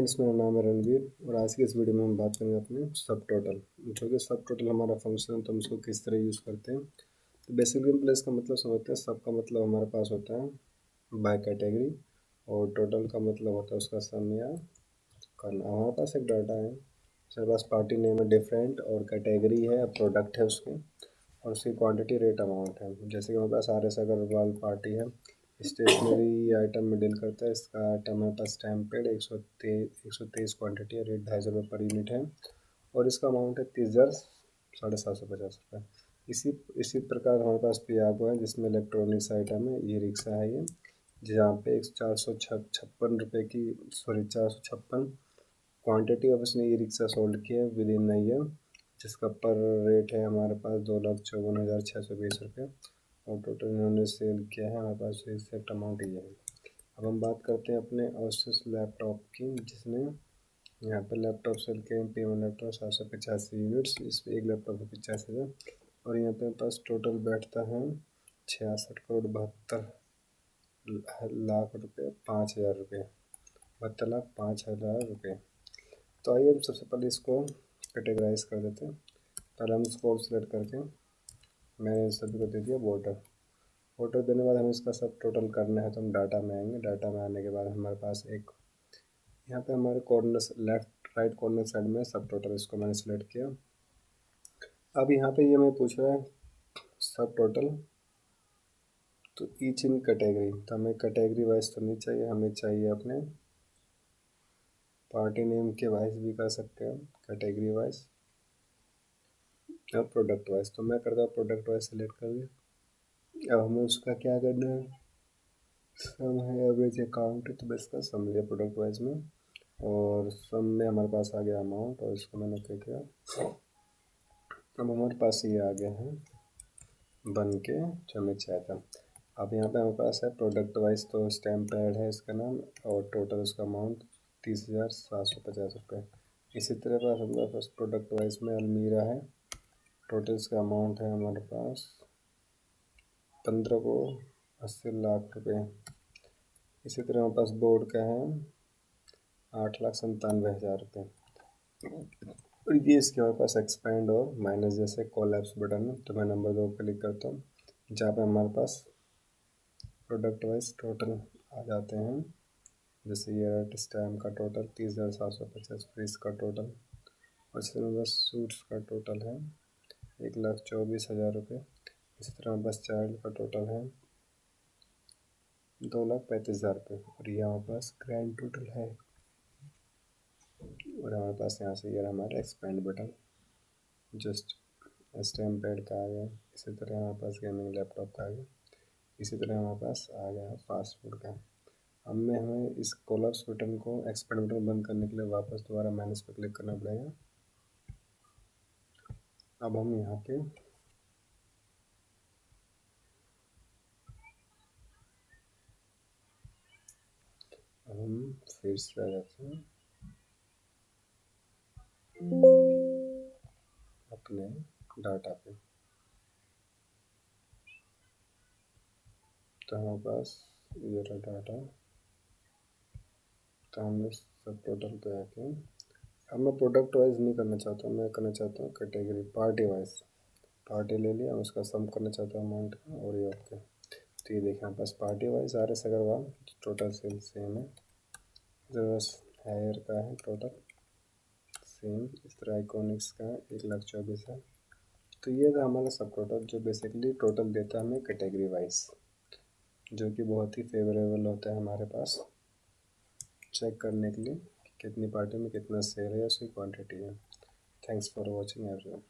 Friends, मेरा नाम है रणवीर और आज की इस वीडियो में हम बात करेंगे अपने सब टोटल। जो कि सब टोटल हमारा फंक्शन है तो हम उसको किस तरह यूज़ करते हैं। तो बेसिकली हम इसका मतलब समझते हैं। सब का मतलब हमारे पास होता है बाय कैटेगरी और टोटल का मतलब होता है उसका सम या करना। हमारे पास एक डाटा है, हमारे पास पार्टी नेम है डिफरेंट और कैटेगरी है प्रोडक्ट है उसके और उसकी क्वांटिटी रेट अमाउंट है। जैसे कि हमारे पास RS अग्रवाल पार्टी है, स्टेशनरी आइटम में डील करता है। इसका आइटम हमारे पास स्टैम्पेड 123 क्वांटिटी है, रेट 250 रुपये पर यूनिट है और इसका अमाउंट है 30,750 रुपये। इसी प्रकार हमारे पास पियागो है जिसमें इलेक्ट्रॉनिक्स आइटम है, ई रिक्शा है ये, जहाँ पे 456 रुपये की 456 क्वांटिटी ऑफ इसने ई रिक्शा सोल्ड किया है विद इन ईयर, जिसका पर रेट है हमारे पास 2,54,620 रुपये और टोटल इन्होंने सेल किया है हमारे पास एग्जैक्ट अमाउंट ये है। अब हम बात करते हैं अपने Asus लैपटॉप की, जिसने यहाँ पर लैपटॉप सेल किए हैं P1 लैपटॉप 785 यूनिट्स। इस पर एक लैपटॉप है 85,000 और यहाँ पे पास टोटल बैठता है 66,72,00,000 रुपये 5,000 रुपये 72,05,000 रुपये। तो आइए हम सबसे पहले इसको कैटेगराइज कर देते हैं। पहले हम इसको सेलेक्ट करके मैंने सभी को दे दिया वोटर देने के बाद हमें इसका सब टोटल करना है। तो हम डाटा में आएंगे। डाटा में आने के बाद हमारे पास एक यहाँ पे हमारे corner left right corner side में सब टोटल, इसको मैंने सेलेक्ट किया। अब यहाँ पे ये मैं पूछ रहा है सब टोटल तो ईच इन कैटेगरी, तो हमें कैटेगरी वाइज तो नहीं चाहिए, हमें चाहिए अपने पार्टी नेम के वाइज भी कर सकते हैं कैटेगरी वाइज और प्रोडक्ट वाइज। तो मैं करता हूँ प्रोडक्ट वाइज सेलेक्ट कर दिया। अब हमें उसका क्या करना है, सम है एवरेज अकाउंट, तो मैं इसका सम लिया प्रोडक्ट वाइज में और सम में हमारे पास आ गया अमाउंट और इसको मैंने क्या किया। अब हमारे पास ये आ गया है बन के जो हमें चाहिए था। अब यहाँ पे हमारे पास है प्रोडक्ट वाइज, तो स्टैम्प पैड है इसका नाम और टोटल उसका अमाउंट 30,750 रुपये। इसी तरह पास हमारे पास प्रोडक्ट वाइज में अलमीरा है, टोटल इसका अमाउंट है हमारे पास 15,80,00,000 रुपये। इसी तरह हमारे पास बोर्ड का है 8,97,000 रुपये। और ये इसके हमारे पास एक्सपेंड और माइनस जैसे कोलैप्स बटन है, तो मैं नंबर 2 क्लिक करता हूँ जहाँ पे हमारे पास प्रोडक्ट वाइज टोटल आ जाते हैं। जैसे ये स्टैम्प का टोटल 30,750, फ्रीज का टोटल और इसी तरह बस सूट्स का टोटल है 1,24,000 रुपये। इसी तरह बस चाइल्ड का टोटल है 2,35,000 रुपये और ये हमारे पास ग्रैंड टोटल है। और हमारे पास यहाँ से ये हमारा expand button just stamp pad का आ गया। इसी तरह हमारे पास गेमिंग लैपटॉप का आ गया। इसी तरह हमारे पास आ गया फास्ट फूड का। अब में हमें इस कोलैप्स बटन को एक्सपेंड बटन बंद करने के लिए वापस दोबारा माइनस पर क्लिक करना पड़ेगा। अब हम यहाँ पे हम फिर से आ जाते हैं अपने डाटा पे। तो हमारे पास ये रहा डाटा, तो हम सब टोटल पे आके अब मैं प्रोडक्ट वाइज नहीं करना चाहता हूँ, मैं करना चाहता हूँ कैटेगरी पार्टी वाइज। पार्टी ले लिया, उसका सम करना चाहता हूँ अमाउंट का और ये ओके। तो ये देखें हमारे पास party wise RS Agrawal total sale same है, बस हायर का है टोटल सेम। इस तरह आइकॉनिक्स का 1,24,000 है। तो ये था हमारा सब टोटल जो बेसिकली टोटल देता है हमें कैटेगरी वाइज, जो कि बहुत ही फेवरेबल होता है हमारे पास चेक करने के लिए कि कितनी पार्टी में कितना सेल है या उसकी क्वांटिटी है। Thanks for watching everyone.